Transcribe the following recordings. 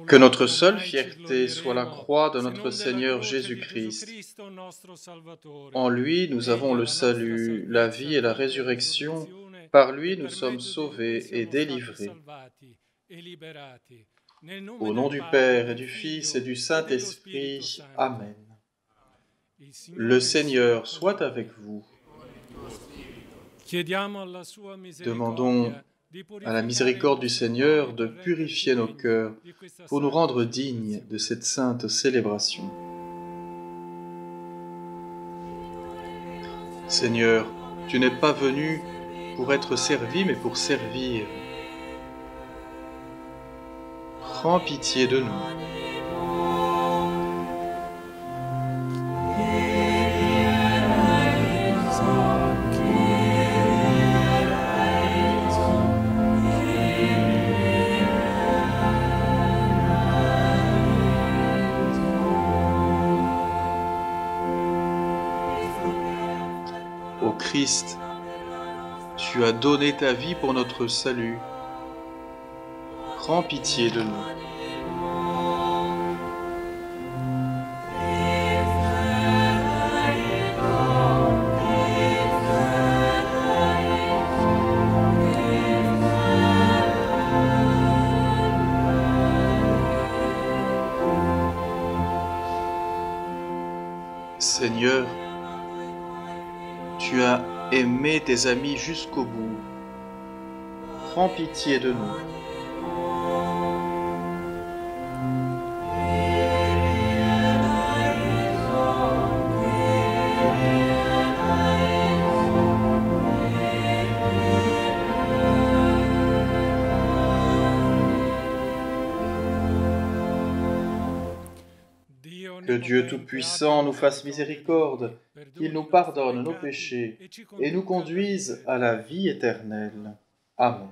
Que notre seule fierté soit la croix de notre Seigneur Jésus-Christ. En lui, nous avons le salut, la vie et la résurrection. Par lui, nous sommes sauvés et délivrés. Au nom du Père et du Fils et du Saint-Esprit. Amen. Le Seigneur soit avec vous. Demandons à la miséricorde du Seigneur de purifier nos cœurs pour nous rendre dignes de cette sainte célébration. Seigneur, tu n'es pas venu pour être servi, mais pour servir. Prends pitié de nous. Ô Christ, tu as donné ta vie pour notre salut. Prends pitié de nous. Seigneur, tu as aimé tes amis jusqu'au bout. Prends pitié de nous. Que Dieu Tout-Puissant nous fasse miséricorde, qu'il nous pardonne nos péchés et nous conduise à la vie éternelle. Amen.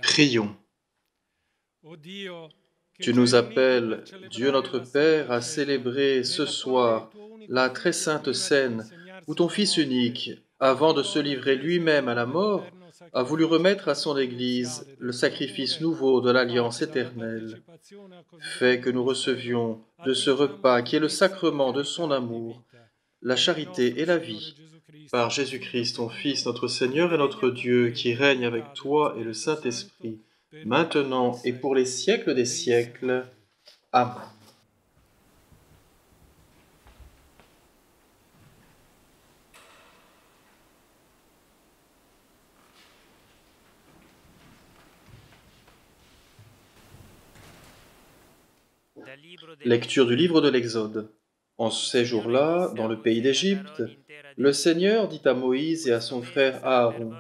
Prions. Tu nous appelles, Dieu notre Père, à célébrer ce soir la très sainte scène où ton Fils unique, avant de se livrer lui-même à la mort, a voulu remettre à son Église le sacrifice nouveau de l'Alliance éternelle. Fais que nous recevions de ce repas qui est le sacrement de son amour, la charité et la vie. Par Jésus-Christ, ton Fils, notre Seigneur et notre Dieu, qui règne avec toi et le Saint-Esprit, maintenant et pour les siècles des siècles. Amen. Lecture du livre de l'Exode. En ces jours-là, dans le pays d'Égypte, le Seigneur dit à Moïse et à son frère Aaron,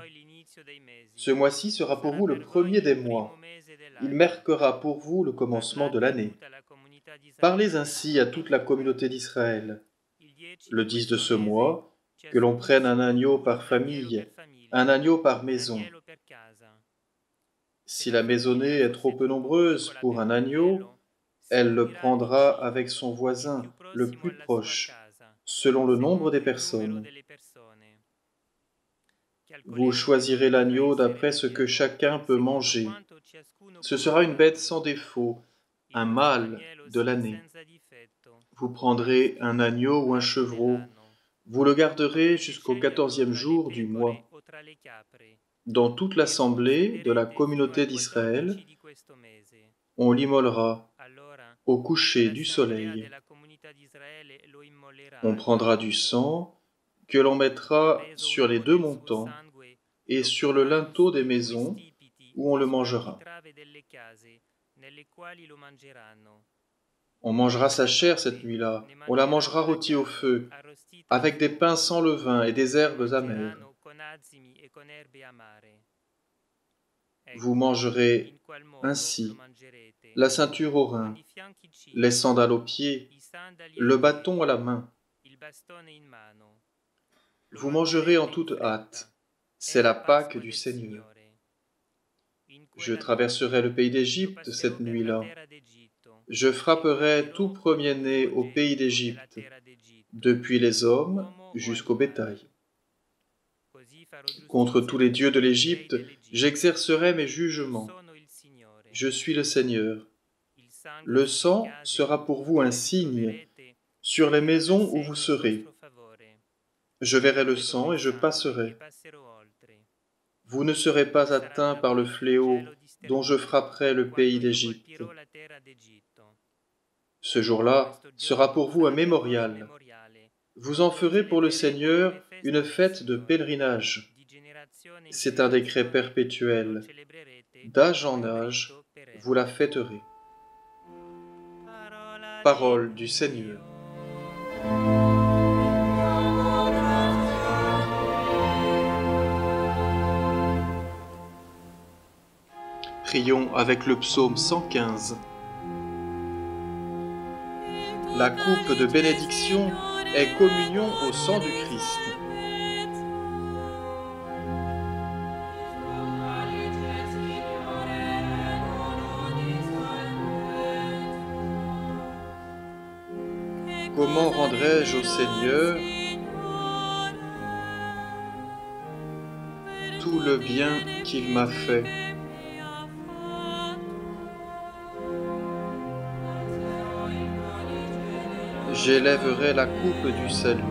Ce mois-ci sera pour vous le premier des mois. Il marquera pour vous le commencement de l'année. Parlez ainsi à toute la communauté d'Israël. Le 10 de ce mois, que l'on prenne un agneau par famille, un agneau par maison. Si la maisonnée est trop peu nombreuse pour un agneau, elle le prendra avec son voisin, le plus proche, selon le nombre des personnes. Vous choisirez l'agneau d'après ce que chacun peut manger. Ce sera une bête sans défaut, un mâle de l'année. Vous prendrez un agneau ou un chevreau. Vous le garderez jusqu'au 14e jour du mois. Dans toute l'assemblée de la communauté d'Israël, on l'immolera au coucher du soleil. On prendra du sang que l'on mettra sur les deux montants et sur le linteau des maisons où on le mangera. On mangera sa chair cette nuit-là, on la mangera rôtie au feu, avec des pains sans levain et des herbes amères. Vous mangerez ainsi la ceinture aux reins, les sandales aux pieds, le bâton à la main. Vous mangerez en toute hâte. C'est la Pâque du Seigneur. Je traverserai le pays d'Égypte cette nuit-là. Je frapperai tout premier-né au pays d'Égypte, depuis les hommes jusqu'au bétail. Contre tous les dieux de l'Égypte, j'exercerai mes jugements. Je suis le Seigneur. Le sang sera pour vous un signe sur les maisons où vous serez. Je verrai le sang et je passerai. Vous ne serez pas atteints par le fléau dont je frapperai le pays d'Égypte. Ce jour-là sera pour vous un mémorial. Vous en ferez pour le Seigneur une fête de pèlerinage. C'est un décret perpétuel. D'âge en âge, vous la fêterez. Parole du Seigneur. Prions avec le psaume 115. La coupe de bénédiction est communion au sang du Christ. Comment rendrai-je au Seigneur tout le bien qu'il m'a fait? J'élèverai la coupe du salut.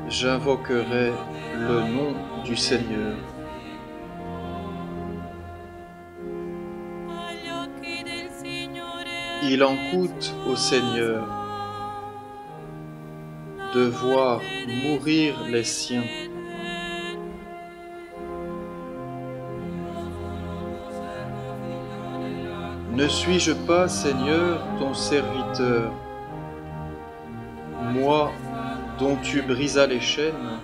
J'invoquerai le nom du Seigneur. Il en coûte au Seigneur de voir mourir les siens. Ne suis-je pas, Seigneur, ton serviteur, moi dont tu brisas les chaînes?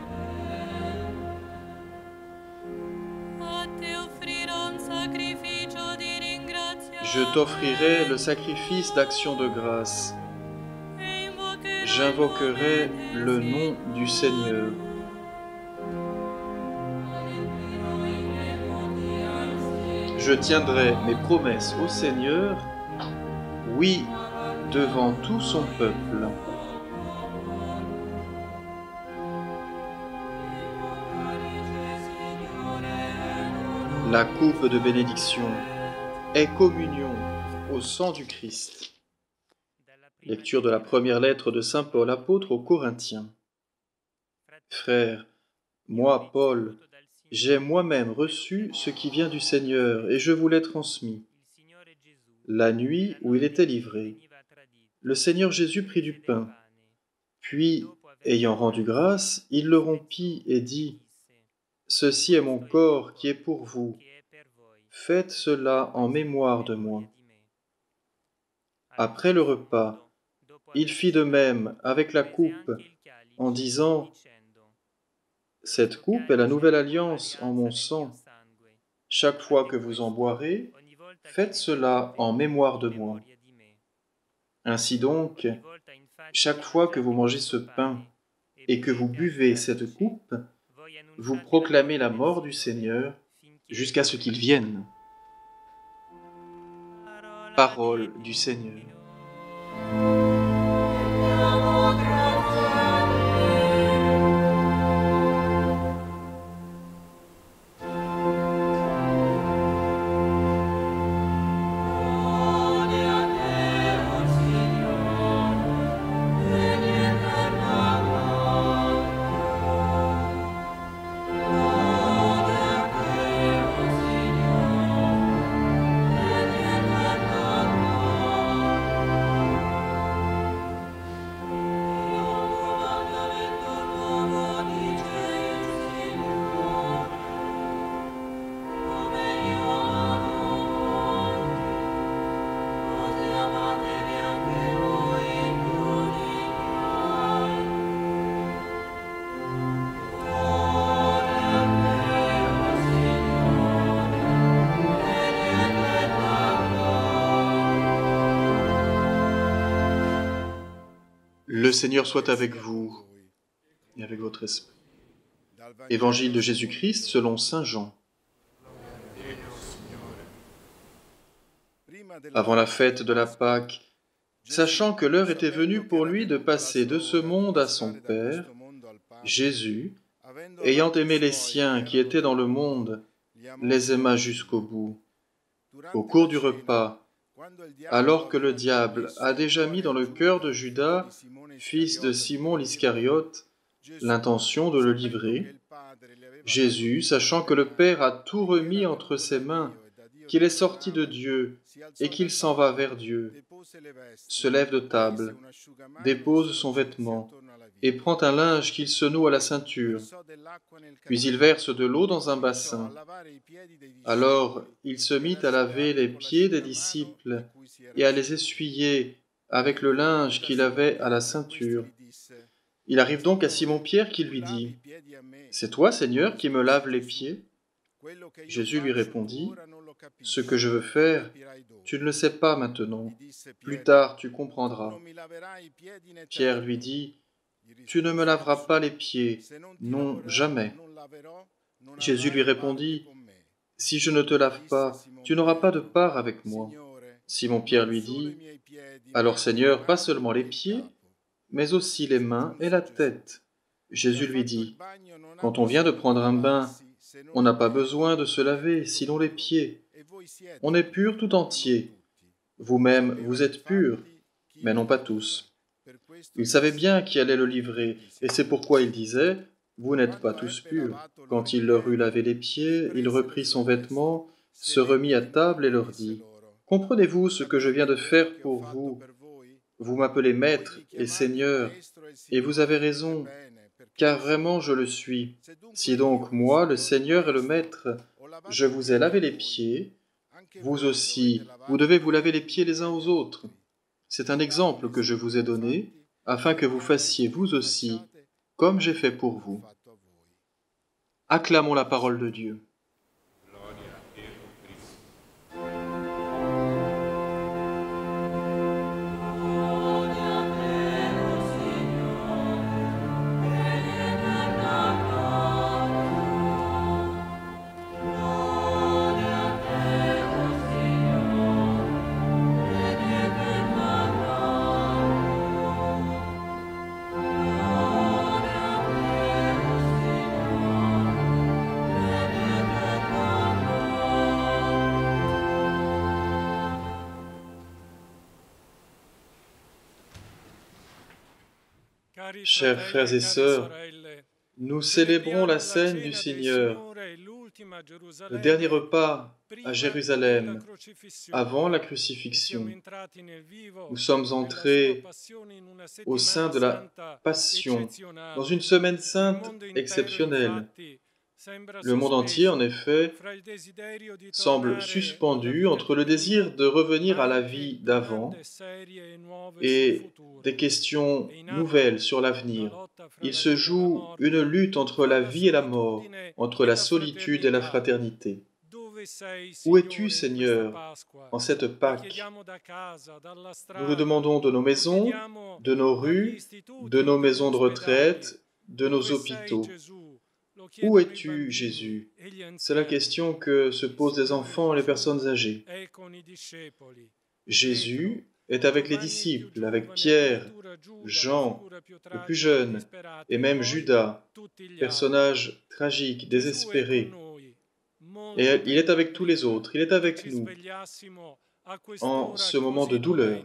Je t'offrirai le sacrifice d'action de grâce. J'invoquerai le nom du Seigneur. Je tiendrai mes promesses au Seigneur, oui, devant tout son peuple. La coupe de bénédiction est communion au sang du Christ. Lecture de la première lettre de saint Paul apôtre aux Corinthiens. Frères, moi, Paul, j'ai moi-même reçu ce qui vient du Seigneur et je vous l'ai transmis. La nuit où il était livré, le Seigneur Jésus prit du pain, puis, ayant rendu grâce, il le rompit et dit : « Ceci est mon corps qui est pour vous. Faites cela en mémoire de moi. » Après le repas, il fit de même avec la coupe, en disant : « Cette coupe est la nouvelle alliance en mon sang. Chaque fois que vous en boirez, faites cela en mémoire de moi. Ainsi donc, chaque fois que vous mangez ce pain et que vous buvez cette coupe, vous proclamez la mort du Seigneur jusqu'à ce qu'il vienne. Parole du Seigneur. Le Seigneur soit avec vous et avec votre esprit. Évangile de Jésus-Christ selon saint Jean. Avant la fête de la Pâque, sachant que l'heure était venue pour lui de passer de ce monde à son Père, Jésus, ayant aimé les siens qui étaient dans le monde, les aima jusqu'au bout. Au cours du repas, alors que le diable a déjà mis dans le cœur de Judas, fils de Simon l'Iscariote, l'intention de le livrer, Jésus, sachant que le Père a tout remis entre ses mains, qu'il est sorti de Dieu et qu'il s'en va vers Dieu, se lève de table, dépose son vêtement et prend un linge qu'il se noue à la ceinture. Puis il verse de l'eau dans un bassin. Alors il se mit à laver les pieds des disciples et à les essuyer avec le linge qu'il avait à la ceinture. Il arrive donc à Simon-Pierre qui lui dit : « C'est toi, Seigneur, qui me laves les pieds ?» Jésus lui répondit : « Ce que je veux faire, tu ne le sais pas maintenant. Plus tard, tu comprendras. » Pierre lui dit : « Tu ne me laveras pas les pieds. Non, jamais. » Jésus lui répondit : « Si je ne te lave pas, tu n'auras pas de part avec moi. » Simon-Pierre lui dit : « Alors, Seigneur, pas seulement les pieds, mais aussi les mains et la tête. » Jésus lui dit : « Quand on vient de prendre un bain, on n'a pas besoin de se laver, sinon les pieds. On est pur tout entier. Vous-même, vous êtes purs, mais non pas tous. » Il savait bien qui allait le livrer, et c'est pourquoi il disait : « Vous n'êtes pas tous purs. » Quand il leur eut lavé les pieds, il reprit son vêtement, se remit à table et leur dit : « Comprenez-vous ce que je viens de faire pour vous ? Vous m'appelez Maître et Seigneur, et vous avez raison, car vraiment je le suis. Si donc moi, le Seigneur et le Maître, je vous ai lavé les pieds, vous aussi, vous devez vous laver les pieds les uns aux autres. C'est un exemple que je vous ai donné, afin que vous fassiez vous aussi, comme j'ai fait pour vous. » Acclamons la parole de Dieu. Chers frères et sœurs, nous célébrons la scène du Seigneur, le dernier repas à Jérusalem, avant la crucifixion. Nous sommes entrés au sein de la Passion, dans une semaine sainte exceptionnelle. Le monde entier, en effet, semble suspendu entre le désir de revenir à la vie d'avant et des questions nouvelles sur l'avenir. Il se joue une lutte entre la vie et la mort, entre la solitude et la fraternité. Où es-tu, Seigneur, en cette Pâque? Nous le demandons de nos maisons, de nos rues, de nos maisons de retraite, de nos hôpitaux. Où es-tu, Jésus? C'est la question que se posent les enfants et les personnes âgées. Jésus est avec les disciples, avec Pierre, Jean, le plus jeune, et même Judas, personnage tragique, désespéré. Et il est avec tous les autres, il est avec nous en ce moment de douleur.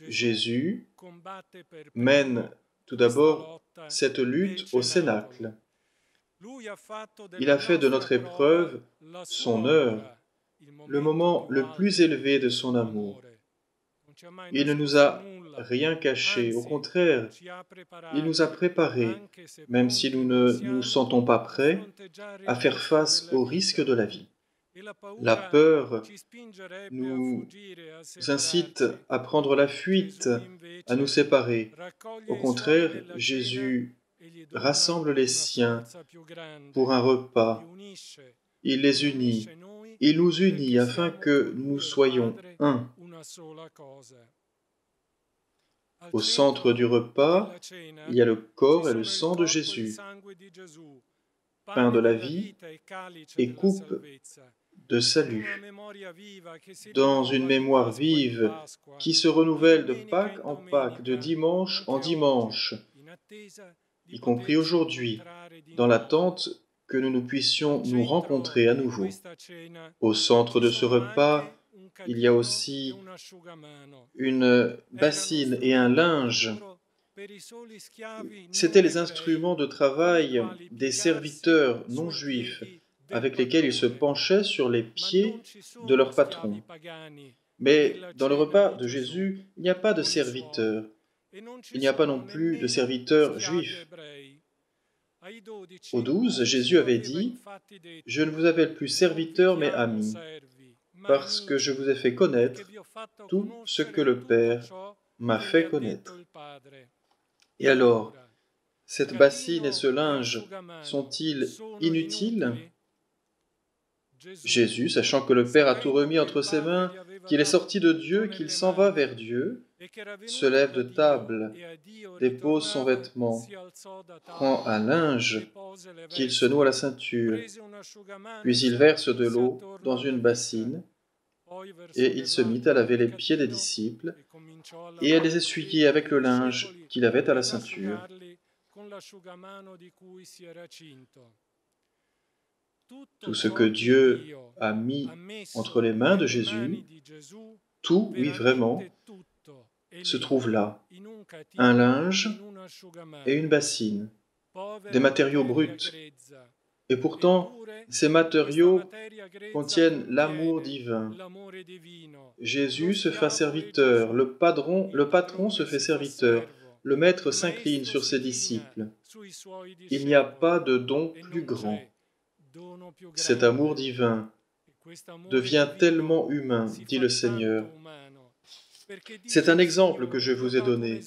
Jésus mène tout d'abord cette lutte au cénacle. Il a fait de notre épreuve son heure, le moment le plus élevé de son amour. Il ne nous a rien caché, au contraire, il nous a préparés, même si nous ne nous sentons pas prêts, à faire face aux risques de la vie. La peur nous incite à prendre la fuite, à nous séparer. Au contraire, Jésus rassemble les siens pour un repas. Il les unit. Il nous unit afin que nous soyons un. Au centre du repas, il y a le corps et le sang de Jésus, pain de la vie et coupe de salut, dans une mémoire vive qui se renouvelle de Pâques en Pâques, de dimanche en dimanche, y compris aujourd'hui, dans l'attente que nous puissions nous rencontrer à nouveau. Au centre de ce repas, il y a aussi une bassine et un linge. C'étaient les instruments de travail des serviteurs non juifs avec lesquels ils se penchaient sur les pieds de leur patron. Mais dans le repas de Jésus, il n'y a pas de serviteurs. Il n'y a pas non plus de serviteurs juifs. Aux 12, Jésus avait dit « Je ne vous appelle plus serviteurs, mais amis, parce que je vous ai fait connaître tout ce que le Père m'a fait connaître. » Et alors, cette bassine et ce linge sont-ils inutiles? Jésus, sachant que le Père a tout remis entre ses mains, qu'il est sorti de Dieu, qu'il s'en va vers Dieu, se lève de table, dépose son vêtement, prend un linge qu'il se noue à la ceinture, puis il verse de l'eau dans une bassine, et il se mit à laver les pieds des disciples, et à les essuyer avec le linge qu'il avait à la ceinture. Tout ce que Dieu a mis entre les mains de Jésus, tout, oui vraiment, se trouve là. Un linge et une bassine, des matériaux bruts. Et pourtant, ces matériaux contiennent l'amour divin. Jésus se fait serviteur, le patron se fait serviteur, le maître s'incline sur ses disciples. Il n'y a pas de don plus grand. Cet amour divin devient tellement humain, dit le Seigneur. C'est un exemple que je vous ai donné,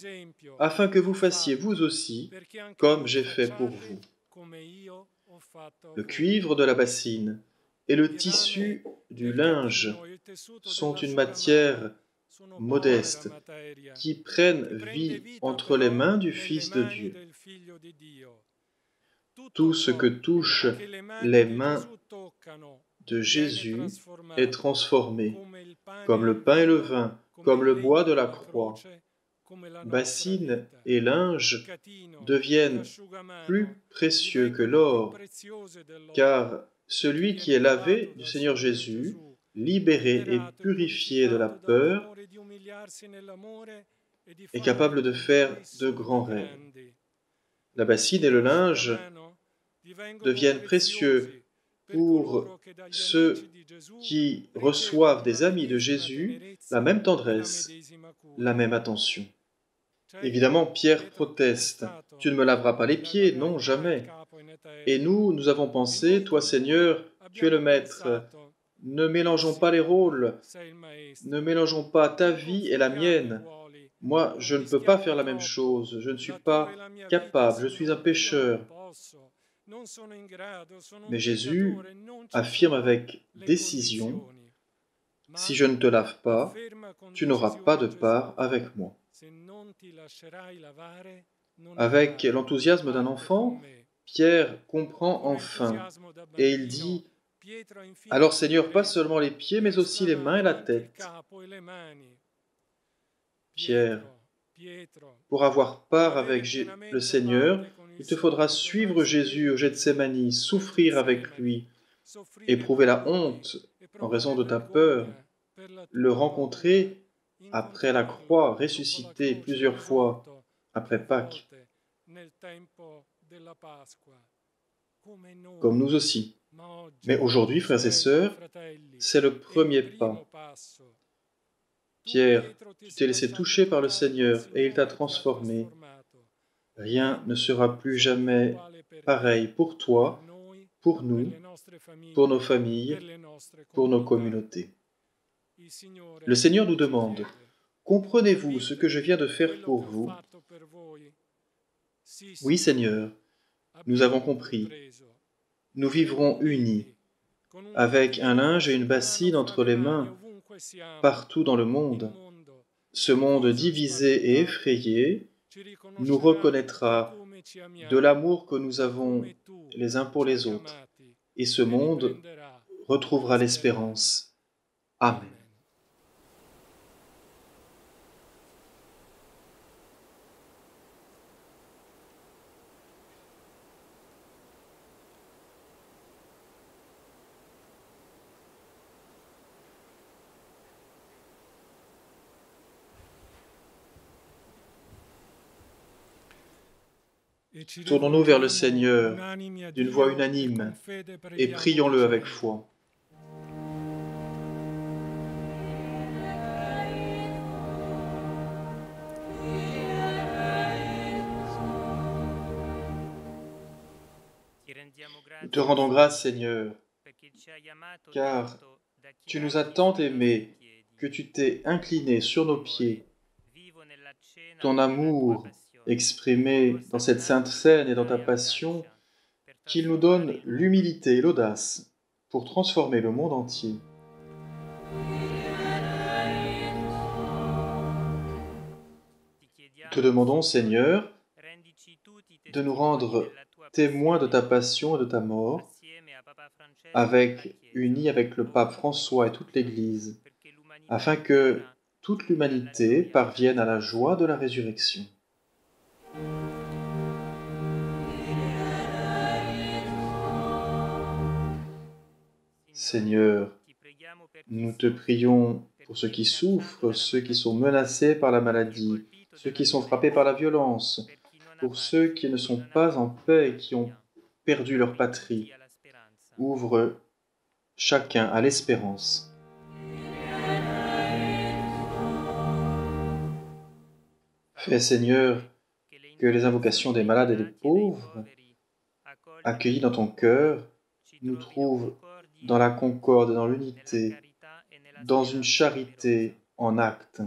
afin que vous fassiez vous aussi comme j'ai fait pour vous. Le cuivre de la bassine et le tissu du linge sont une matière modeste qui prennent vie entre les mains du Fils de Dieu. Tout ce que touchent les mains de Jésus est transformé, comme le pain et le vin, comme le bois de la croix. Bassine et linge deviennent plus précieux que l'or, car celui qui est lavé du Seigneur Jésus, libéré et purifié de la peur, est capable de faire de grands rêves. La bassine et le linge deviennent précieux pour ceux qui reçoivent des amis de Jésus la même tendresse, la même attention. Évidemment, Pierre proteste. « Tu ne me laveras pas les pieds, non, jamais. » Et nous avons pensé, « Toi, Seigneur, tu es le Maître. Ne mélangeons pas les rôles. Ne mélangeons pas ta vie et la mienne. Moi, je ne peux pas faire la même chose. Je ne suis pas capable. Je suis un pécheur. Mais Jésus affirme avec décision, si je ne te lave pas, tu n'auras pas de part avec moi. Avec l'enthousiasme d'un enfant, Pierre comprend enfin et il dit, alors Seigneur, pas seulement les pieds, mais aussi les mains et la tête. Pierre, pour avoir part avec le Seigneur, il te faudra suivre Jésus au Gethsémani, souffrir avec lui, éprouver la honte en raison de ta peur, le rencontrer après la croix, ressuscité plusieurs fois après Pâques, comme nous aussi. Mais aujourd'hui, frères et sœurs, c'est le premier pas. Pierre, tu t'es laissé toucher par le Seigneur et il t'a transformé. Rien ne sera plus jamais pareil pour toi, pour nous, pour nos familles, pour nos communautés. Le Seigneur nous demande, comprenez-vous ce que je viens de faire pour vous? Oui, Seigneur, nous avons compris. Nous vivrons unis, avec un linge et une bassine entre les mains, partout dans le monde. Ce monde divisé et effrayé nous reconnaîtra de l'amour que nous avons les uns pour les autres, et ce monde retrouvera l'espérance. Amen. Tournons-nous vers le Seigneur d'une voix unanime et prions-le avec foi. Nous te rendons grâce, Seigneur, car tu nous as tant aimés que tu t'es incliné sur nos pieds. Ton amour exprimé dans cette sainte scène et dans ta passion, qu'il nous donne l'humilité et l'audace pour transformer le monde entier. Te demandons, Seigneur, de nous rendre témoins de ta passion et de ta mort, unis avec le pape François et toute l'Église, afin que toute l'humanité parvienne à la joie de la résurrection. Seigneur, nous te prions pour ceux qui souffrent, ceux qui sont menacés par la maladie, ceux qui sont frappés par la violence, pour ceux qui ne sont pas en paix et qui ont perdu leur patrie. Ouvre chacun à l'espérance. Fais, Seigneur, que les invocations des malades et des pauvres, accueillis dans ton cœur, nous trouvent dans la concorde et dans l'unité, dans une charité en acte.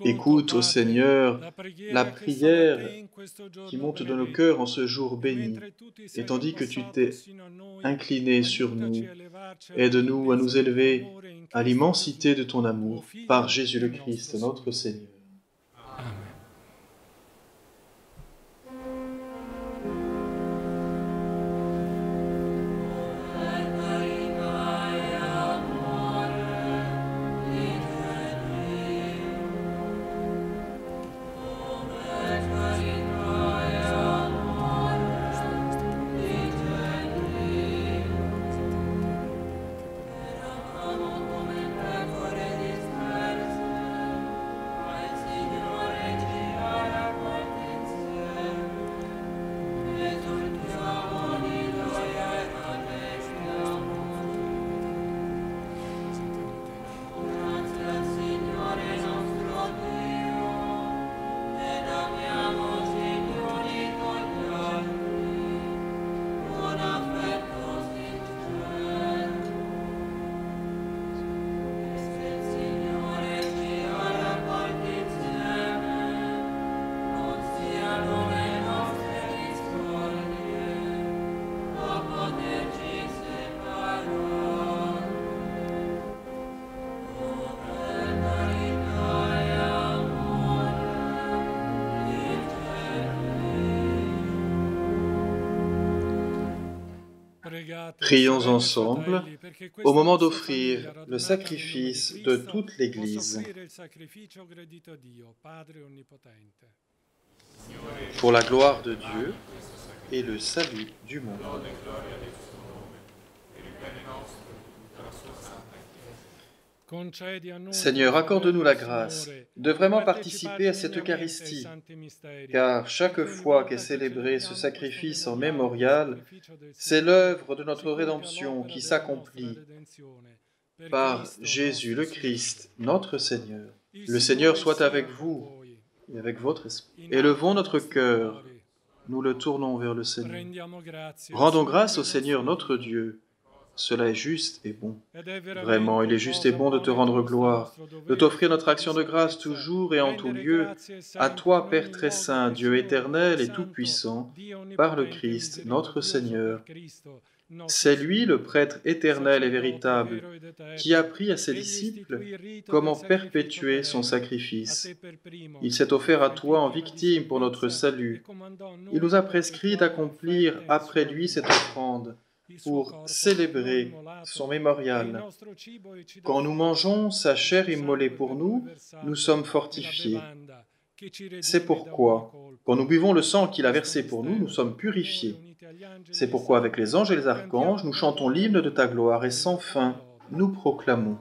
Écoute, ô Seigneur, la prière qui monte de nos cœurs en ce jour béni, et tandis que tu t'es incliné sur nous, aide-nous à nous élever à l'immensité de ton amour, par Jésus le Christ, notre Seigneur. Prions ensemble au moment d'offrir le sacrifice de toute l'Église. Pour la gloire de Dieu et le salut du monde. Seigneur, accorde-nous la grâce de vraiment participer à cette Eucharistie, car chaque fois qu'est célébré ce sacrifice en mémorial, c'est l'œuvre de notre rédemption qui s'accomplit par Jésus le Christ, notre Seigneur. Le Seigneur soit avec vous et avec votre esprit. Élevons notre cœur, nous le tournons vers le Seigneur. Rendons grâce au Seigneur notre Dieu. Cela est juste et bon. Vraiment, il est juste et bon de te rendre gloire, de t'offrir notre action de grâce toujours et en tout lieu, à toi, Père très saint, Dieu éternel et tout-puissant, par le Christ, notre Seigneur. C'est lui, le prêtre éternel et véritable, qui a appris à ses disciples comment perpétuer son sacrifice. Il s'est offert à toi en victime pour notre salut. Il nous a prescrit d'accomplir après lui cette offrande, pour célébrer son mémorial. Quand nous mangeons sa chair immolée pour nous, nous sommes fortifiés. C'est pourquoi, quand nous buvons le sang qu'il a versé pour nous, nous sommes purifiés. C'est pourquoi, avec les anges et les archanges, nous chantons l'hymne de ta gloire et sans fin, nous proclamons.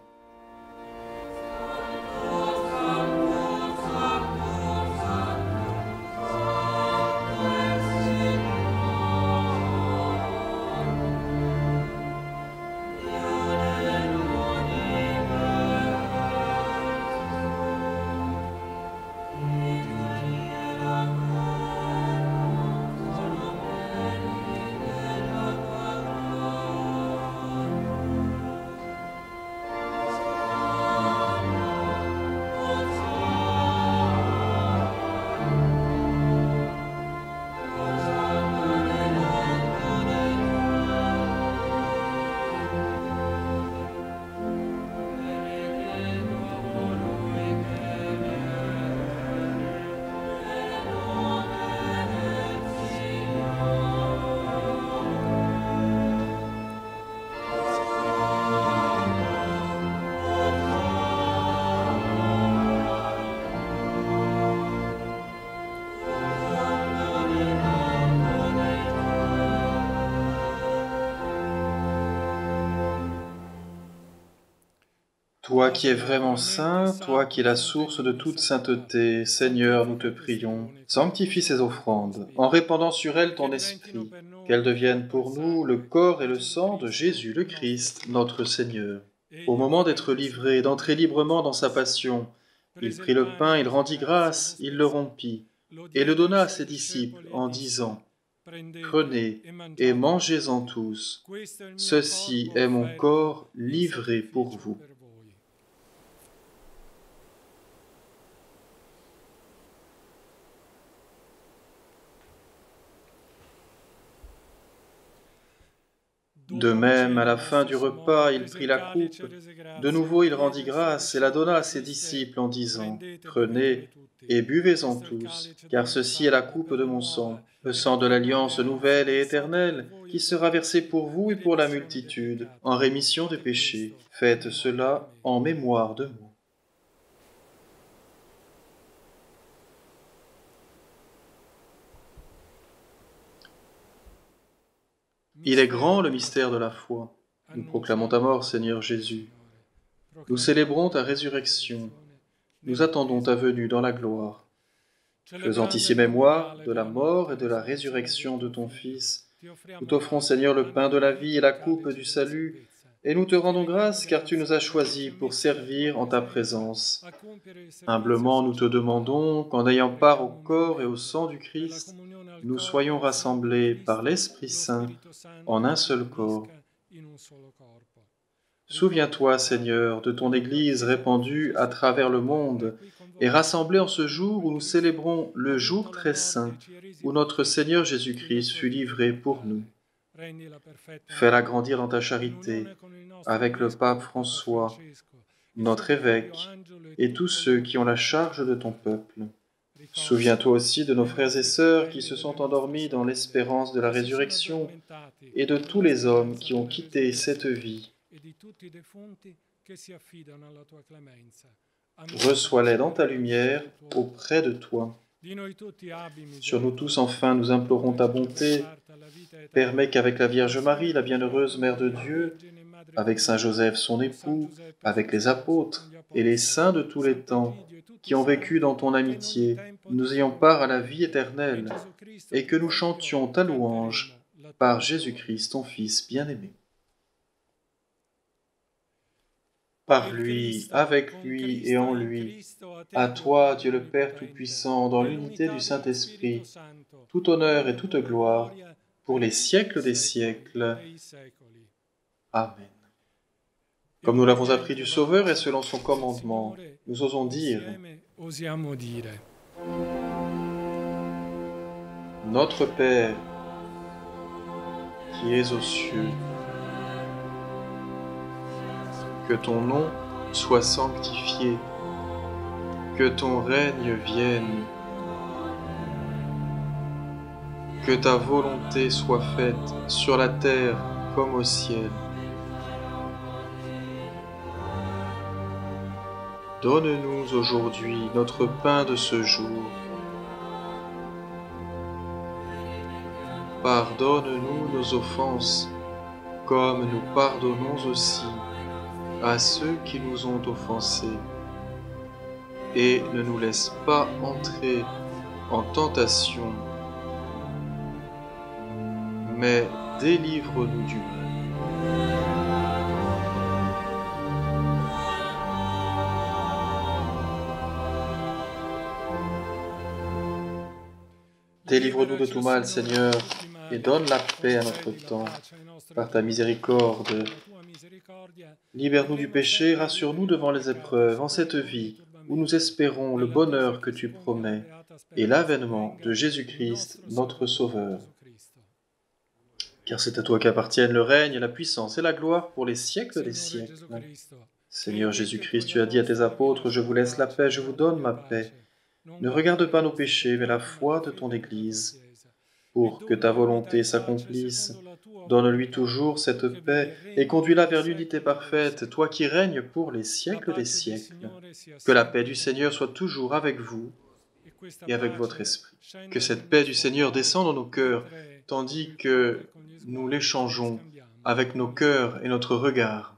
Toi qui es vraiment saint, toi qui es la source de toute sainteté, Seigneur, nous te prions, sanctifie ces offrandes, en répandant sur elles ton esprit, qu'elles deviennent pour nous le corps et le sang de Jésus le Christ, notre Seigneur. Au moment d'être livré, d'entrer librement dans sa passion, il prit le pain, il rendit grâce, il le rompit, et le donna à ses disciples en disant, « Prenez et mangez-en tous, ceci est mon corps livré pour vous. » De même, à la fin du repas, il prit la coupe. De nouveau, il rendit grâce et la donna à ses disciples en disant, « Prenez et buvez-en tous, car ceci est la coupe de mon sang, le sang de l'alliance nouvelle et éternelle, qui sera versé pour vous et pour la multitude, en rémission des péchés. Faites cela en mémoire de moi. » Il est grand le mystère de la foi. Nous proclamons ta mort, Seigneur Jésus. Nous célébrons ta résurrection. Nous attendons ta venue dans la gloire. Faisant ici mémoire de la mort et de la résurrection de ton Fils, nous t'offrons, Seigneur, le pain de la vie et la coupe du salut, et nous te rendons grâce car tu nous as choisis pour servir en ta présence. Humblement, nous te demandons qu'en ayant part au corps et au sang du Christ, nous soyons rassemblés par l'Esprit Saint en un seul corps. Souviens-toi, Seigneur, de ton Église répandue à travers le monde et rassemblée en ce jour où nous célébrons le jour très saint, où notre Seigneur Jésus-Christ fut livré pour nous. Fais-la grandir dans ta charité, avec le pape François, notre évêque, et tous ceux qui ont la charge de ton peuple. Souviens-toi aussi de nos frères et sœurs qui se sont endormis dans l'espérance de la résurrection et de tous les hommes qui ont quitté cette vie. Reçois-les dans ta lumière auprès de toi. Sur nous tous, enfin, nous implorons ta bonté. Permets qu'avec la Vierge Marie, la bienheureuse Mère de Dieu, avec Saint Joseph son époux, avec les apôtres et les saints de tous les temps, qui ont vécu dans ton amitié, nous ayons part à la vie éternelle, et que nous chantions ta louange par Jésus-Christ, ton Fils bien-aimé. Par lui, avec lui et en lui, à toi, Dieu le Père Tout-Puissant, dans l'unité du Saint-Esprit, tout honneur et toute gloire, pour les siècles des siècles. Amen. Comme nous l'avons appris du Sauveur et selon son commandement, nous osons dire: Notre Père, qui es aux cieux, que ton nom soit sanctifié, que ton règne vienne, que ta volonté soit faite sur la terre comme au ciel. Donne-nous aujourd'hui notre pain de ce jour. Pardonne-nous nos offenses, comme nous pardonnons aussi à ceux qui nous ont offensés. Et ne nous laisse pas entrer en tentation, mais délivre-nous du mal. Délivre-nous de tout mal, Seigneur, et donne la paix à notre temps, par ta miséricorde. Libère-nous du péché, rassure-nous devant les épreuves, en cette vie où nous espérons le bonheur que tu promets et l'avènement de Jésus-Christ, notre Sauveur. Car c'est à toi qu'appartiennent le règne, la puissance et la gloire pour les siècles des siècles. Seigneur Jésus-Christ, tu as dit à tes apôtres: « Je vous laisse la paix, je vous donne ma paix. Ne regarde pas nos péchés, mais la foi de ton Église. Pour que ta volonté s'accomplisse, donne-lui toujours cette paix et conduis-la vers l'unité parfaite, toi qui règnes pour les siècles des siècles. Que la paix du Seigneur soit toujours avec vous et avec votre esprit. Que cette paix du Seigneur descende dans nos cœurs, tandis que nous l'échangeons avec nos cœurs et notre regard.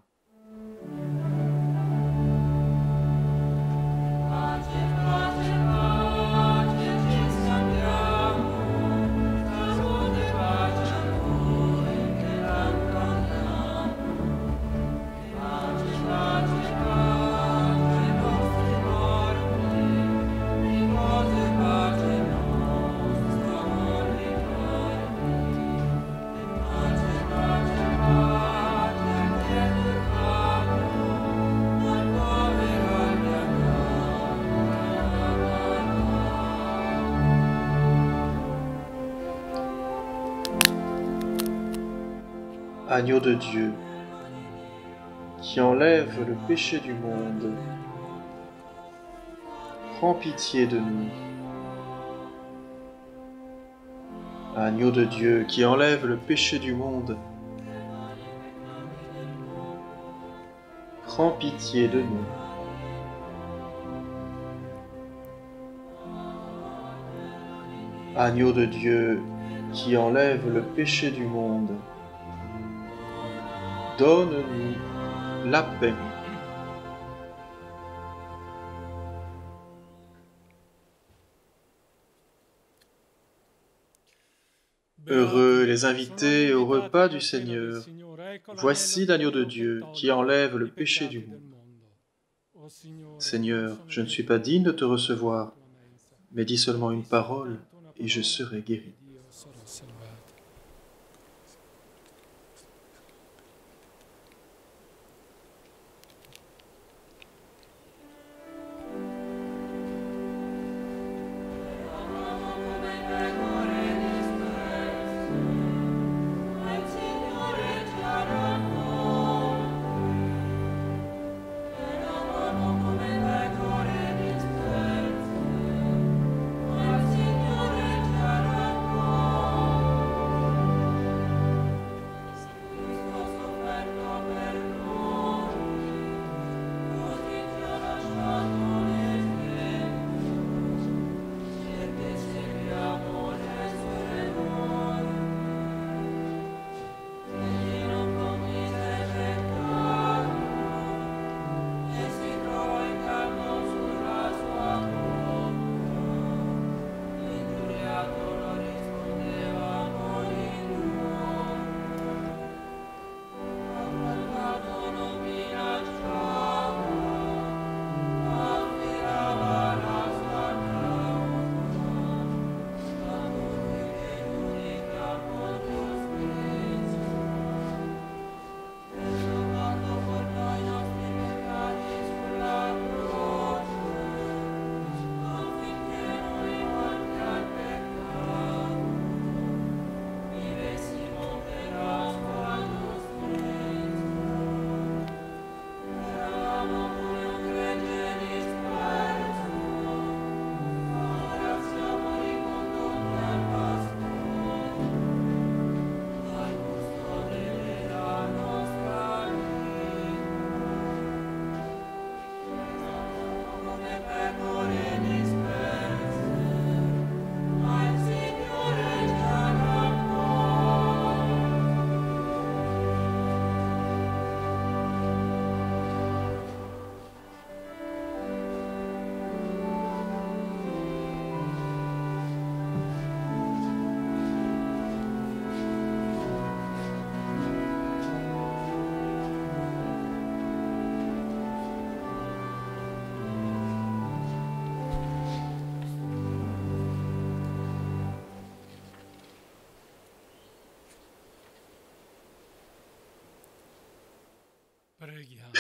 Agneau de Dieu, qui enlève le péché du monde, prends pitié de nous. Agneau de Dieu, qui enlève le péché du monde, prends pitié de nous. Agneau de Dieu, qui enlève le péché du monde, donne-nous la paix. Heureux les invités au repas du Seigneur. Voici l'agneau de Dieu qui enlève le péché du monde. Seigneur, je ne suis pas digne de te recevoir, mais dis seulement une parole et je serai guéri.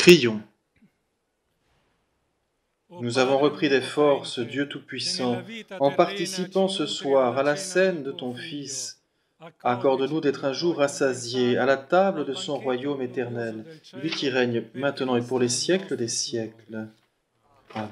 Prions. Nous avons repris des forces, Dieu Tout-Puissant, en participant ce soir à la scène de ton Fils. Accorde-nous d'être un jour rassasiés à la table de son royaume éternel, lui qui règne maintenant et pour les siècles des siècles. Amen.